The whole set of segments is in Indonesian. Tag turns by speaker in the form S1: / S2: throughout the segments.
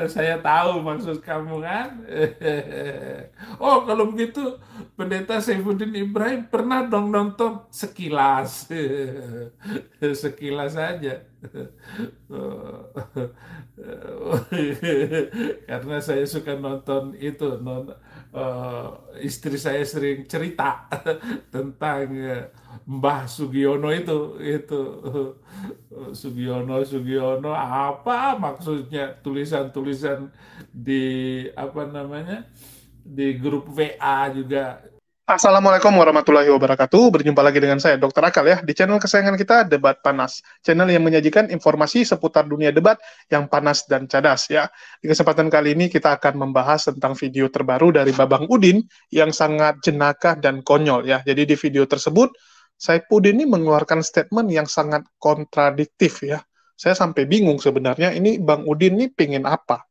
S1: Saya tahu maksud kamu kan. Oh, kalau begitu Pendeta Saifuddin Ibrahim pernah dong nonton sekilas. Sekilas saja. Karena saya suka nonton itu, istri saya sering cerita tentang Mbah Sugiono itu Sugiono apa maksudnya tulisan-tulisan di apa namanya di grup WA juga.
S2: Assalamualaikum warahmatullahi wabarakatuh. Berjumpa lagi dengan saya, Dr. Akal ya, di channel kesayangan kita, Debat Panas. Channel yang menyajikan informasi seputar dunia debat yang panas dan cadas ya. Di kesempatan kali ini kita akan membahas tentang video terbaru dari Babang Udin yang sangat jenaka dan konyol ya. Jadi di video tersebut, Saipudin ini mengeluarkan statement yang sangat kontradiktif ya. Saya sampai bingung sebenarnya ini Bang Udin ini pingin apa.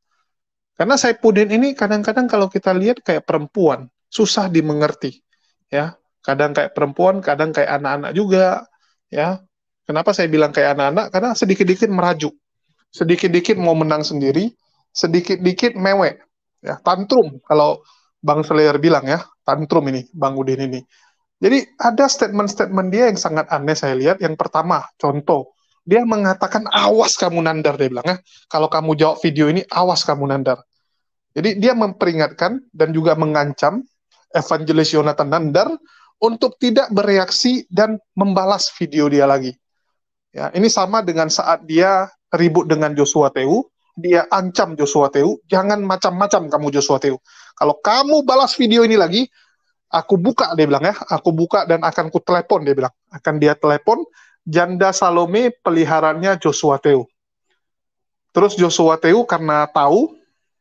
S2: Karena Saipudin ini kadang-kadang kalau kita lihat kayak perempuan, susah dimengerti ya, kadang kayak perempuan, kadang kayak anak-anak juga ya. Kenapa saya bilang kayak anak-anak? Karena sedikit-dikit merajuk, sedikit-dikit mau menang sendiri, sedikit-dikit mewek ya, tantrum kalau Bang Slayer bilang ya, tantrum ini Bang Udin ini. Jadi ada statement-statement dia yang sangat aneh saya lihat. Yang pertama, contoh, dia mengatakan awas kamu nandar, dia bilang ya, kalau kamu jawab video ini awas kamu nandar. Jadi dia memperingatkan dan juga mengancam Evangelis Yonatan Nandar untuk tidak bereaksi dan membalas video dia lagi. Ya, ini sama dengan saat dia ribut dengan Joshua Teu, dia ancam Joshua Teu, jangan macam-macam kamu Joshua Teu. Kalau kamu balas video ini lagi, aku buka, dia bilang ya, aku buka dan akan ku telepon, dia bilang. Akan dia telepon janda Salome peliharannya Joshua Teu. Terus Joshua Teu karena tahu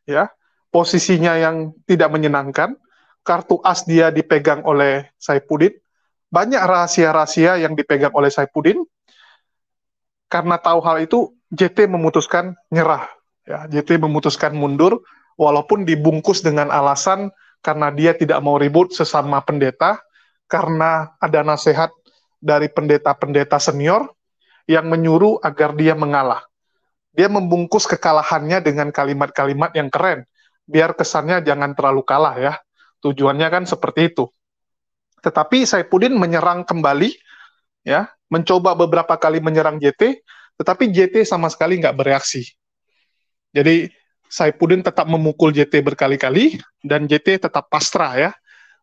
S2: ya posisinya yang tidak menyenangkan, kartu as dia dipegang oleh Saipudin, banyak rahasia-rahasia yang dipegang oleh Saipudin. Karena tahu hal itu, JT memutuskan nyerah. Ya, JT memutuskan mundur, walaupun dibungkus dengan alasan karena dia tidak mau ribut sesama pendeta, karena ada nasihat dari pendeta-pendeta senior yang menyuruh agar dia mengalah. Dia membungkus kekalahannya dengan kalimat-kalimat yang keren, biar kesannya jangan terlalu kalah ya. Tujuannya kan seperti itu. Tetapi Saipudin menyerang kembali, ya, mencoba beberapa kali menyerang JT, tetapi JT sama sekali nggak bereaksi. Jadi Saipudin tetap memukul JT berkali-kali dan JT tetap pasrah ya,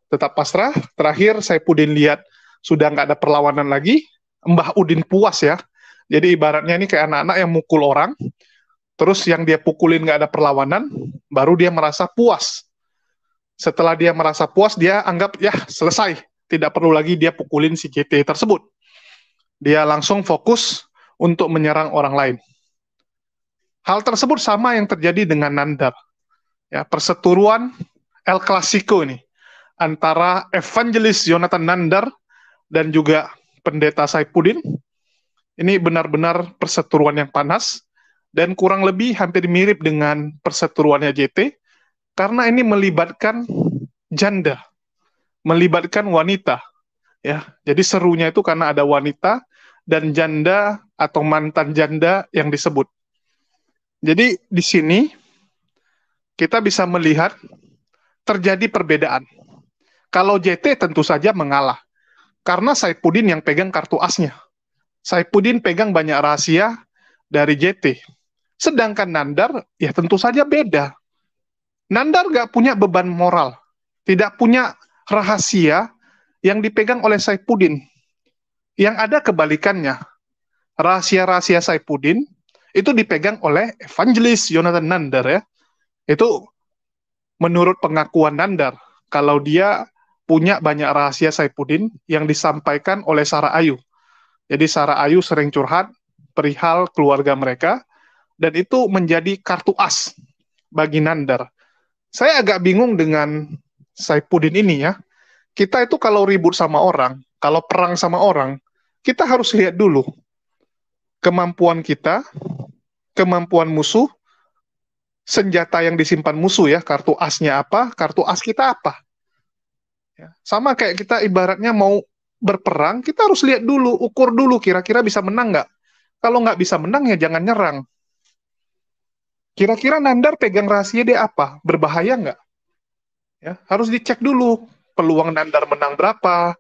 S2: tetap pasrah. Terakhir Saipudin lihat sudah nggak ada perlawanan lagi, Mbah Udin puas ya. Jadi ibaratnya ini kayak anak-anak yang mukul orang, terus yang dia pukulin nggak ada perlawanan, baru dia merasa puas. Setelah dia merasa puas, dia anggap ya selesai, tidak perlu lagi dia pukulin si JT tersebut. Dia langsung fokus untuk menyerang orang lain. Hal tersebut sama yang terjadi dengan Nandar. Ya, perseteruan El Clasico ini antara Evangelis Yonatan Nandar dan juga pendeta Saipudin. Ini benar-benar perseteruan yang panas dan kurang lebih hampir mirip dengan perseteruannya JT karena ini melibatkan janda, melibatkan wanita. Ya, jadi serunya itu karena ada wanita dan janda atau mantan janda yang disebut. Jadi di sini kita bisa melihat terjadi perbedaan. Kalau JT tentu saja mengalah karena Saipudin yang pegang kartu asnya. Saipudin pegang banyak rahasia dari JT. Sedangkan Nandar ya tentu saja beda. Nandar gak punya beban moral, tidak punya rahasia yang dipegang oleh Saipudin. Yang ada kebalikannya. Rahasia-rahasia Saipudin itu dipegang oleh Evangelis Yonatan Nandar ya. Itu menurut pengakuan Nandar. Kalau dia punya banyak rahasia Saipudin yang disampaikan oleh Sarah Ayu. Jadi Sarah Ayu sering curhat perihal keluarga mereka dan itu menjadi kartu as bagi Nandar. Saya agak bingung dengan Saipudin ini ya. Kita itu kalau ribut sama orang, kalau perang sama orang, kita harus lihat dulu kemampuan kita, kemampuan musuh, senjata yang disimpan musuh ya, kartu asnya apa, kartu as kita apa. Ya. Sama kayak kita ibaratnya mau berperang, kita harus lihat dulu, ukur dulu kira-kira bisa menang nggak. Kalau nggak bisa menang ya jangan nyerang. Kira-kira Nandar pegang rahasia dia apa? Berbahaya nggak? Ya, harus dicek dulu. Peluang Nandar menang berapa,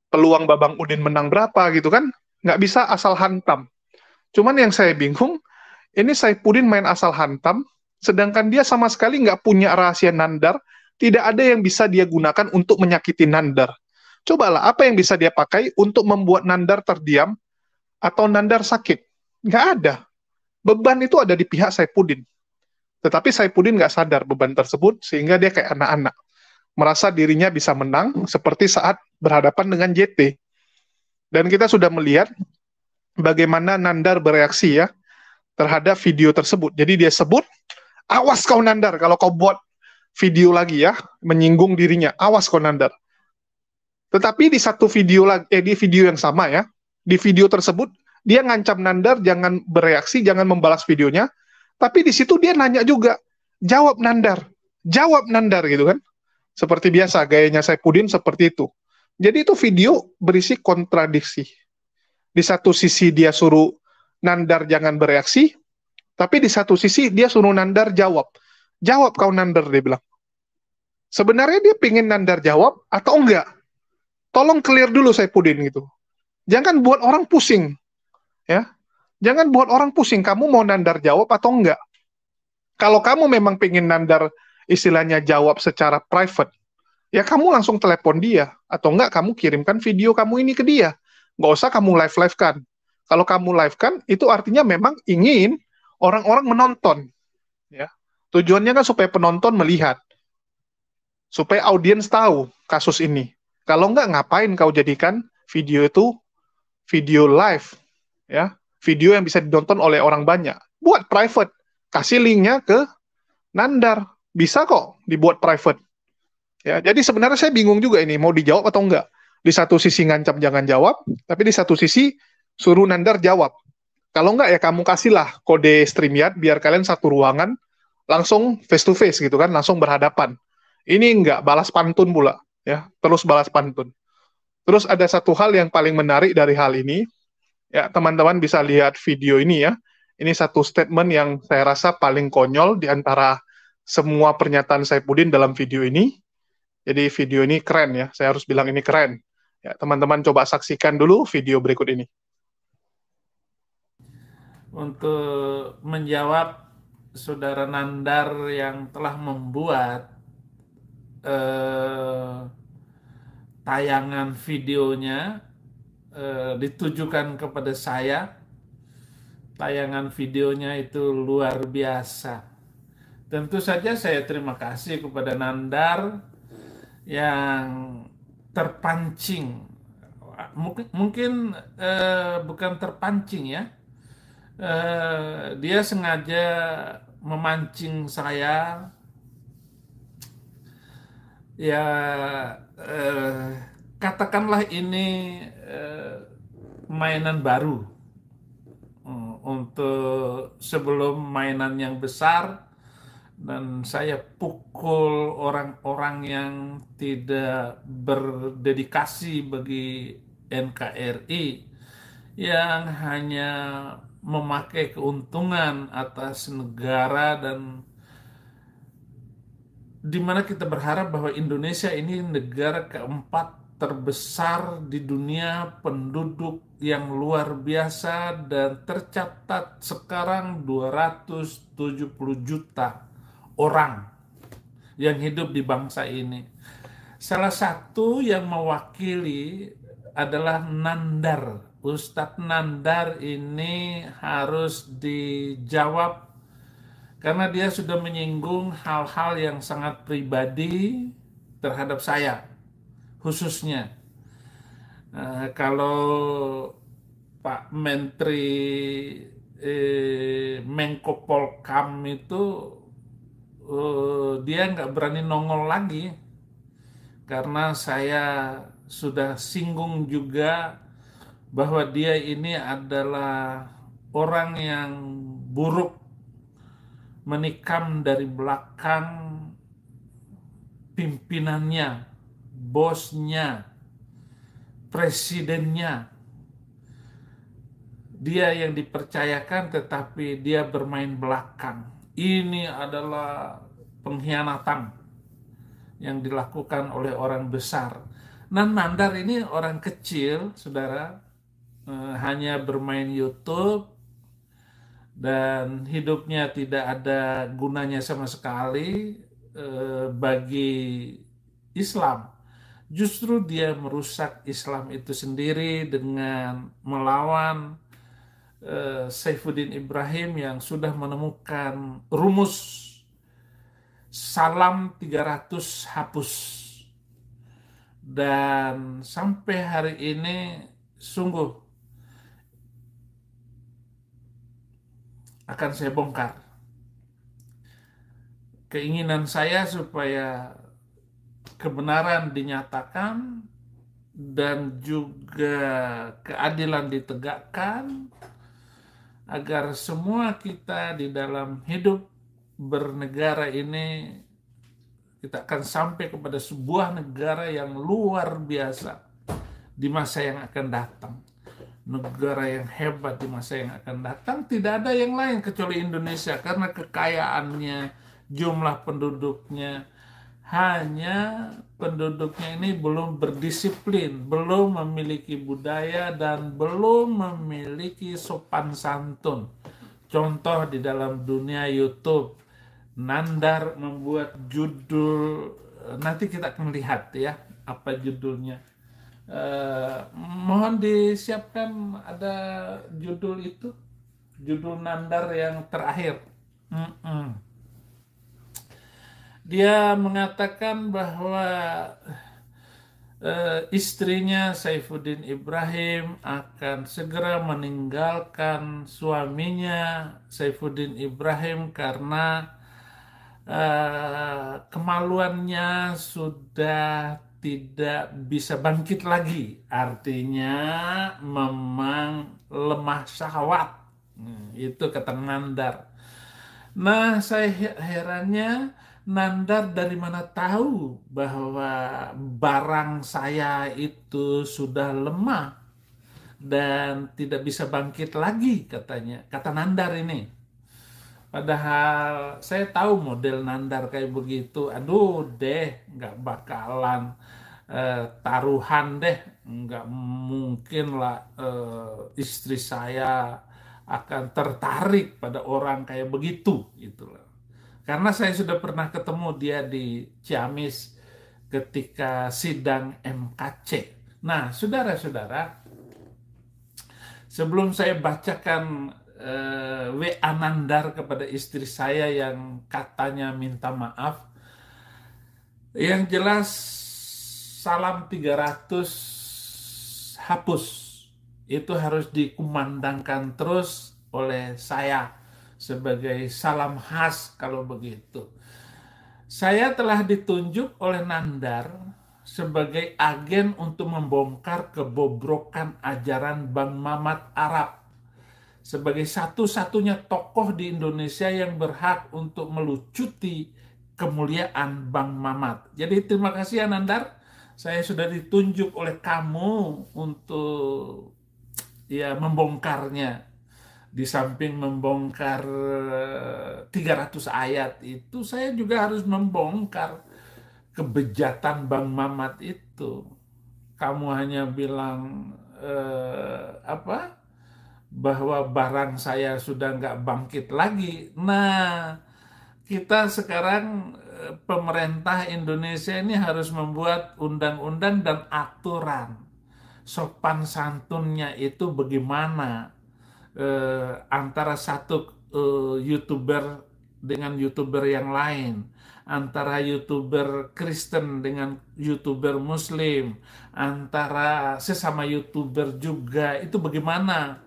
S2: peluang Babang Udin menang berapa gitu kan? Nggak bisa asal hantam. Cuman yang saya bingung, ini Saifuddin main asal hantam, sedangkan dia sama sekali nggak punya rahasia Nandar, tidak ada yang bisa dia gunakan untuk menyakiti Nandar. Cobalah, apa yang bisa dia pakai untuk membuat Nandar terdiam atau Nandar sakit? Nggak ada. Beban itu ada di pihak Saifuddin. Tetapi Saifuddin nggak sadar beban tersebut, sehingga dia kayak anak-anak. Merasa dirinya bisa menang, seperti saat berhadapan dengan JT. Dan kita sudah melihat bagaimana Nandar bereaksi ya terhadap video tersebut. Jadi dia sebut, awas kau Nandar, kalau kau buat video lagi ya, menyinggung dirinya, awas kau Nandar. Tetapi di satu video lagi, di video yang sama ya, di video tersebut dia ngancam Nandar jangan bereaksi, jangan membalas videonya. Tapi di situ dia nanya juga, jawab Nandar gitu kan. Seperti biasa gayanya Saifuddin seperti itu. Jadi itu video berisi kontradiksi. Di satu sisi dia suruh Nandar jangan bereaksi, tapi di satu sisi dia suruh Nandar jawab. Jawab kau Nandar, dia bilang. Sebenarnya dia pingin Nandar jawab atau enggak? Tolong clear dulu Saifuddin gitu. Jangan buat orang pusing, ya. Jangan buat orang pusing. Kamu mau Nandar jawab atau enggak? Kalau kamu memang pingin Nandar istilahnya jawab secara private, ya kamu langsung telepon dia. Atau enggak kamu kirimkan video kamu ini ke dia. Nggak usah kamu live-live kan. Kalau kamu live kan, itu artinya memang ingin orang-orang menonton. Ya. Tujuannya kan supaya penonton melihat. Supaya audiens tahu kasus ini. Kalau enggak, ngapain kau jadikan video itu video live, ya, video yang bisa ditonton oleh orang banyak. Buat private, kasih linknya ke Nandar, bisa kok dibuat private. Ya, jadi sebenarnya saya bingung juga ini mau dijawab atau enggak. Di satu sisi ngancam jangan jawab, tapi di satu sisi suruh Nandar jawab. Kalau enggak ya kamu kasihlah kode StreamYard biar kalian satu ruangan langsung face to face gitu kan, langsung berhadapan. Ini enggak balas pantun pula, ya, terus balas pantun. Terus ada satu hal yang paling menarik dari hal ini, ya teman-teman bisa lihat video ini ya. Ini satu statement yang saya rasa paling konyol di antara semua pernyataan Saifuddin dalam video ini. Jadi video ini keren ya, saya harus bilang ini keren. Ya, teman-teman coba saksikan dulu video berikut ini.
S1: Untuk menjawab saudara Nandar yang telah membuat eh, tayangan videonya ditujukan kepada saya. Tayangan videonya itu luar biasa. Tentu saja saya terima kasih kepada Nandar yang terpancing. Mungkin bukan terpancing ya. Dia sengaja memancing saya ya, katakanlah ini mainan baru. Untuk sebelum mainan yang besar, dan saya pukul orang-orang yang tidak berdedikasi bagi NKRI, yang hanya memakai keuntungan atas negara, dan di mana kita berharap bahwa Indonesia ini negara keempat terbesar di dunia, penduduk yang luar biasa, dan tercatat sekarang 270 juta orang yang hidup di bangsa ini. Salah satu yang mewakili adalah Nandar. Ustadz Nandar ini harus dijawab karena dia sudah menyinggung hal-hal yang sangat pribadi terhadap saya, khususnya. Kalau Pak Menteri Menko Polkam itu dia nggak berani nongol lagi karena saya sudah singgung juga bahwa dia ini adalah orang yang buruk, menikam dari belakang pimpinannya, bosnya, presidennya. Dia yang dipercayakan tetapi dia bermain belakang. ini adalah pengkhianatan yang dilakukan oleh orang besar. Nah, Nandar ini orang kecil, saudara, hanya bermain YouTube dan hidupnya tidak ada gunanya sama sekali bagi Islam. Justru dia merusak Islam itu sendiri dengan melawan Saifuddin Ibrahim yang sudah menemukan rumus salam 300 hapus. Dan sampai hari ini sungguh akan saya bongkar. Keinginan saya supaya kebenaran dinyatakan dan juga keadilan ditegakkan agar semua kita di dalam hidup bernegara ini kita akan sampai kepada sebuah negara yang luar biasa di masa yang akan datang. Negara yang hebat di masa yang akan datang. Tidak ada yang lain kecuali Indonesia karena kekayaannya, jumlah penduduknya. Hanya penduduknya ini belum berdisiplin, belum memiliki budaya, dan belum memiliki sopan santun. Contoh di dalam dunia YouTube, Nandar membuat judul, nanti kita akan lihat ya apa judulnya. Mohon disiapkan ada judul itu, judul Nandar yang terakhir. Dia mengatakan bahwa istrinya Saifuddin Ibrahim akan segera meninggalkan suaminya Saifuddin Ibrahim karena kemaluannya sudah tidak bisa bangkit lagi. Artinya memang lemah syahwat. Itu kata Nandar. Nah, saya herannya Nandar dari mana tahu bahwa barang saya itu sudah lemah dan tidak bisa bangkit lagi, katanya. Kata Nandar ini. Padahal saya tahu model Nandar kayak begitu. Aduh deh, nggak bakalan taruhan deh. Nggak mungkin lah istri saya akan tertarik pada orang kayak begitu. Gitu loh. Karena saya sudah pernah ketemu dia di Ciamis ketika sidang MKC. Nah, saudara-saudara, sebelum saya bacakan WA Nandar kepada istri saya yang katanya minta maaf, yang jelas salam 300 hapus itu harus dikumandangkan terus oleh saya sebagai salam khas kalau begitu. Saya telah ditunjuk oleh Nandar sebagai agen untuk membongkar kebobrokan ajaran Bang Mamat Arab sebagai satu-satunya tokoh di Indonesia yang berhak untuk melucuti kemuliaan Bang Mamat. Jadi terima kasih ya Nandar, saya sudah ditunjuk oleh kamu untuk ya membongkarnya. Di samping membongkar 300 ayat itu, saya juga harus membongkar kebejatan Bang Mamat itu. Kamu hanya bilang bahwa barang saya sudah nggak bangkit lagi. Nah, kita sekarang pemerintah Indonesia ini harus membuat undang-undang dan aturan. Sopan santunnya itu bagaimana antara satu YouTuber dengan YouTuber yang lain, antara YouTuber Kristen dengan YouTuber Muslim, antara sesama YouTuber juga, itu bagaimana?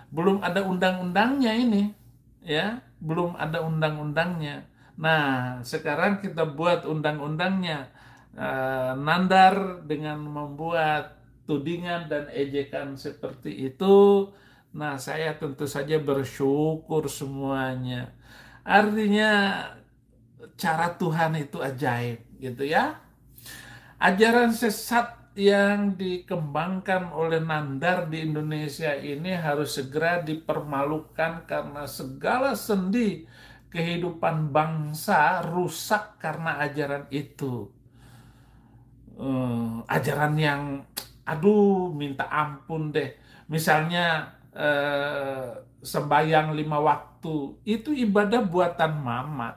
S1: Belum ada undang-undangnya ini, ya, belum ada undang-undangnya. Nah, sekarang kita buat undang-undangnya. Nandar dengan membuat tudingan dan ejekan seperti itu, nah saya tentu saja bersyukur semuanya. Artinya cara Tuhan itu ajaib, gitu ya. Ajaran sesat yang dikembangkan oleh Nandar di Indonesia ini harus segera dipermalukan karena segala sendi kehidupan bangsa rusak karena ajaran itu. Ajaran yang, aduh, minta ampun deh. Misalnya sembahyang 5 waktu itu ibadah buatan Mamat.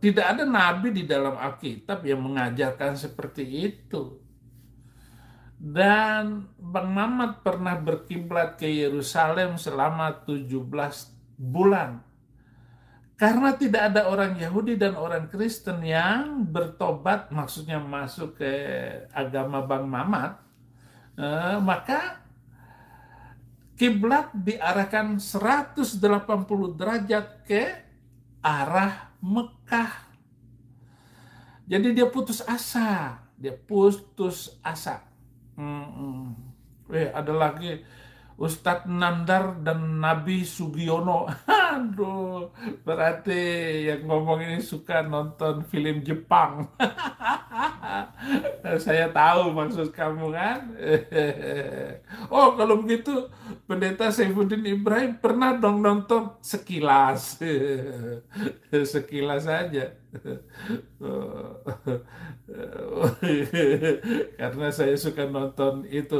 S1: Tidak ada nabi di dalam Alkitab yang mengajarkan seperti itu. Dan Bang Mamat pernah berkiblat ke Yerusalem selama 17 bulan. Karena tidak ada orang Yahudi dan orang Kristen yang bertobat, maksudnya masuk ke agama Bang Mamat, maka kiblat diarahkan 180 derajat ke arah Mekah. Jadi dia putus asa, ada lagi Ustadz Nandar dan Nabi Sugiono. Aduh, berarti yang ngomong ini suka nonton film Jepang. Saya tahu maksud kamu kan. Oh, kalau begitu Pendeta Saifuddin Ibrahim pernah dong nonton sekilas. Sekilas saja. Karena saya suka nonton itu,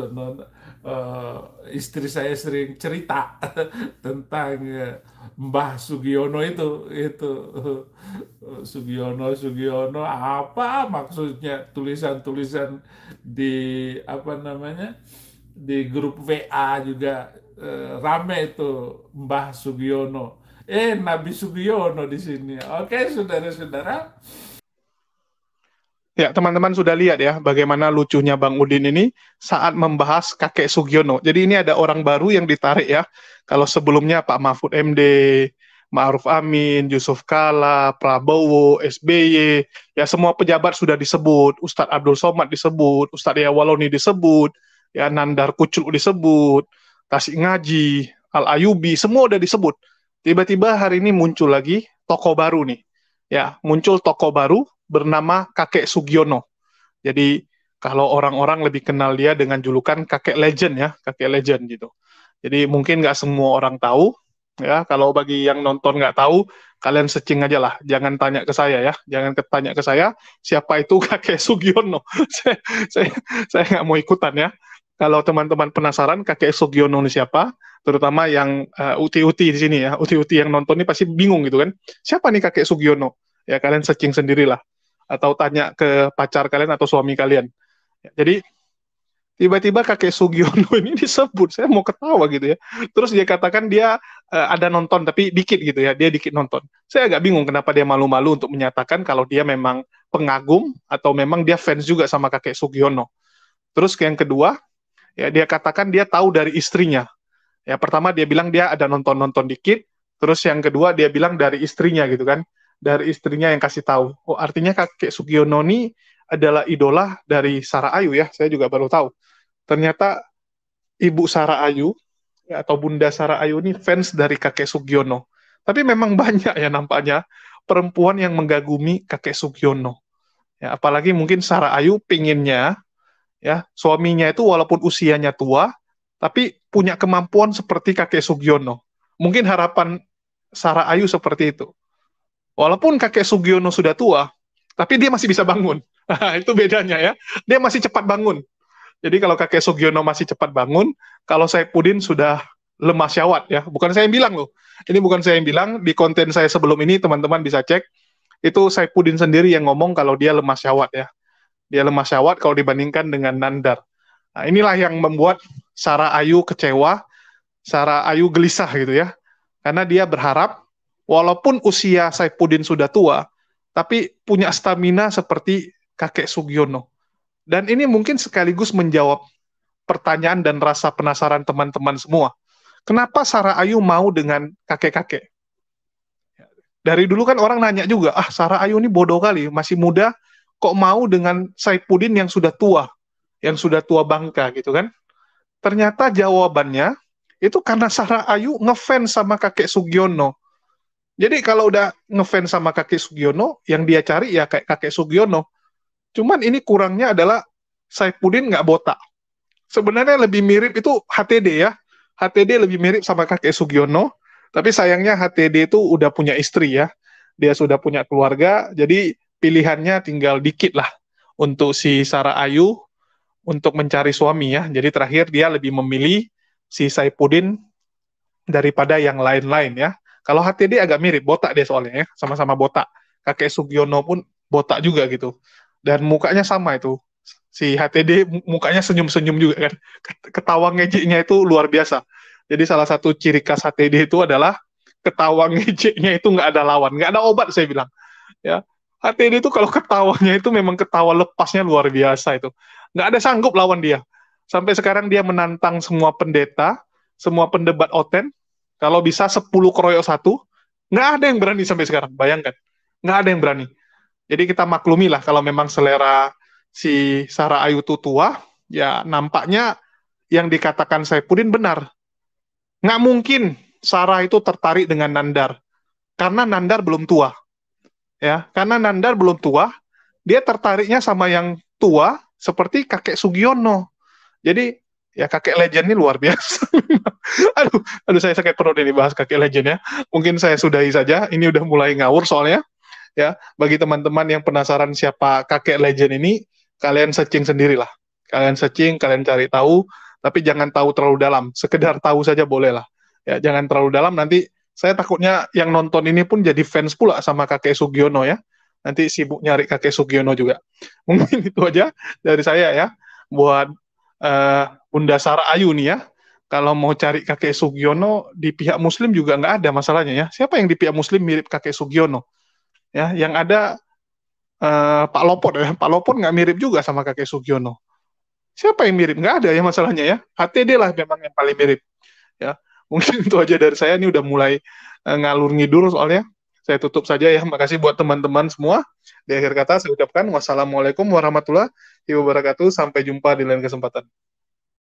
S1: istri saya sering cerita tentang Mbah Sugiono itu Sugiono apa maksudnya, tulisan-tulisan di apa namanya, di grup WA juga rame itu Mbah Sugiono. Nabi Sugiono di sini. Oke, saudara-saudara.
S2: Ya, teman-teman sudah lihat ya bagaimana lucunya Bang Udin ini saat membahas kakek Sugiono. Jadi ini ada orang baru yang ditarik ya. Kalau sebelumnya Pak Mahfud MD, Ma'ruf Amin, Yusuf Kala, Prabowo, SBY, ya semua pejabat sudah disebut, Ustadz Abdul Somad disebut, Ustadz Yawaloni disebut, ya Nandar Kucul disebut, Tasik Ngaji, Al Ayubi, semua udah disebut. Tiba-tiba hari ini muncul lagi tokoh baru nih. Ya, muncul tokoh baru bernama Kakek Sugiono. Jadi kalau orang-orang lebih kenal dia dengan julukan Kakek Legend ya, Kakek Legend gitu. Jadi mungkin nggak semua orang tahu, ya. Kalau bagi yang nonton nggak tahu, kalian searching aja lah. Jangan tanya ke saya ya, jangan tanya ke saya siapa itu Kakek Sugiono. saya nggak mau ikutan ya. Kalau teman-teman penasaran Kakek Sugiono ini siapa, terutama yang uti-uti di sini ya, uti-uti yang nonton ini pasti bingung gitu kan. Siapa nih Kakek Sugiono? Ya kalian searching sendirilah atau tanya ke pacar kalian atau suami kalian. Jadi tiba-tiba kakek Sugiono ini disebut, saya mau ketawa gitu ya. Terus dia katakan dia ada nonton tapi dikit gitu ya, dia dikit nonton. Saya agak bingung kenapa dia malu-malu untuk menyatakan kalau dia memang pengagum atau memang dia fans juga sama kakek Sugiono. Terus yang kedua, ya dia katakan dia tahu dari istrinya. Ya pertama dia bilang dia ada nonton-nonton dikit, terus yang kedua dia bilang dari istrinya gitu kan. Dari istrinya yang kasih tahu. Oh, artinya kakek Sugiono ini adalah idola dari Sarah Ayu ya. Saya juga baru tahu. Ternyata Ibu Sarah Ayu ya, atau Bunda Sarah Ayu ini fans dari kakek Sugiono. Tapi memang banyak ya nampaknya perempuan yang mengagumi kakek Sugiono. Ya, apalagi mungkin Sarah Ayu pinginnya ya suaminya itu walaupun usianya tua, tapi punya kemampuan seperti kakek Sugiono. Mungkin harapan Sarah Ayu seperti itu. Walaupun kakek Sugiono sudah tua, tapi dia masih bisa bangun. Itu bedanya ya. Dia masih cepat bangun. Jadi kalau kakek Sugiono masih cepat bangun, kalau Saipudin sudah lemah syawat ya. Bukan saya yang bilang loh. Ini bukan saya yang bilang, di konten saya sebelum ini teman-teman bisa cek. Itu Saipudin sendiri yang ngomong kalau dia lemah syawat ya. Dia lemah syawat kalau dibandingkan dengan Nandar. Nah, inilah yang membuat Sarah Ayu kecewa, Sarah Ayu gelisah gitu ya. Karena dia berharap walaupun usia Saipudin sudah tua, tapi punya stamina seperti kakek Sugiono. Dan ini mungkin sekaligus menjawab pertanyaan dan rasa penasaran teman-teman semua. Kenapa Sarah Ayu mau dengan kakek-kakek? Dari dulu kan orang nanya juga, Sarah Ayu ini bodoh kali, masih muda, kok mau dengan Saipudin yang sudah tua bangka gitu kan? Ternyata jawabannya itu karena Sarah Ayu ngefans sama kakek Sugiono. Jadi kalau udah ngefans sama kakek Sugiono, yang dia cari ya kayak kakek Sugiono. Cuman ini kurangnya adalah Saipudin nggak botak. Sebenarnya lebih mirip itu HTD ya. HTD lebih mirip sama kakek Sugiono. Tapi sayangnya HTD itu udah punya istri ya. Dia sudah punya keluarga, jadi pilihannya tinggal dikit lah untuk si Sarah Ayu untuk mencari suami ya. Jadi terakhir dia lebih memilih si Saipudin daripada yang lain-lain ya. Kalau HTD agak mirip, botak dia soalnya ya, sama-sama botak. Kakek Sugiono pun botak juga gitu. Dan mukanya sama itu. Si HTD mukanya senyum-senyum juga kan. Ketawa ngejeknya itu luar biasa. Jadi salah satu ciri khas HTD itu adalah ketawa ngejeknya itu nggak ada lawan, nggak ada obat saya bilang. Ya, HTD itu kalau ketawanya itu memang ketawa lepasnya luar biasa itu. Nggak ada sanggup lawan dia. Sampai sekarang dia menantang semua pendeta, semua pendebat oten. Kalau bisa 10 keroyok satu, nggak ada yang berani sampai sekarang. Bayangkan, nggak ada yang berani. Jadi kita maklumi lah kalau memang selera si Sarah Ayu itu tua, ya nampaknya yang dikatakan Saipudin benar. Nggak mungkin Sarah itu tertarik dengan Nandar, karena Nandar belum tua. Ya, karena Nandar belum tua, dia tertariknya sama yang tua seperti kakek Sugiono. Jadi ya kakek legend ini luar biasa. aduh, saya sakit perut ini bahas kakek legend ya. Mungkin saya sudahi saja. Ini udah mulai ngawur soalnya. Ya, bagi teman-teman yang penasaran siapa kakek legend ini, kalian searching sendirilah. Kalian searching, kalian cari tahu, tapi jangan tahu terlalu dalam. Sekedar tahu saja boleh lah. Ya, jangan terlalu dalam, nanti saya takutnya yang nonton ini pun jadi fans pula sama kakek Sugiono ya. Nanti sibuk nyari kakek Sugiono juga. Mungkin itu aja dari saya ya. Buat Bunda Sarah Ayu nih ya. Kalau mau cari kakek Sugiono di pihak Muslim juga nggak ada masalahnya ya. Siapa yang di pihak Muslim mirip kakek Sugiono? Ya, yang ada Pak Lopot ya. Pak Lopot nggak mirip juga sama kakek Sugiono. Siapa yang mirip? Nggak ada ya masalahnya ya. HTD lah memang yang paling mirip. Ya, mungkin itu aja dari saya. Ini udah mulai ngalur ngidul soalnya. Saya tutup saja ya. Makasih buat teman-teman semua. Di akhir kata saya ucapkan wassalamualaikum warahmatullahi wabarakatuh. Sampai jumpa di lain kesempatan.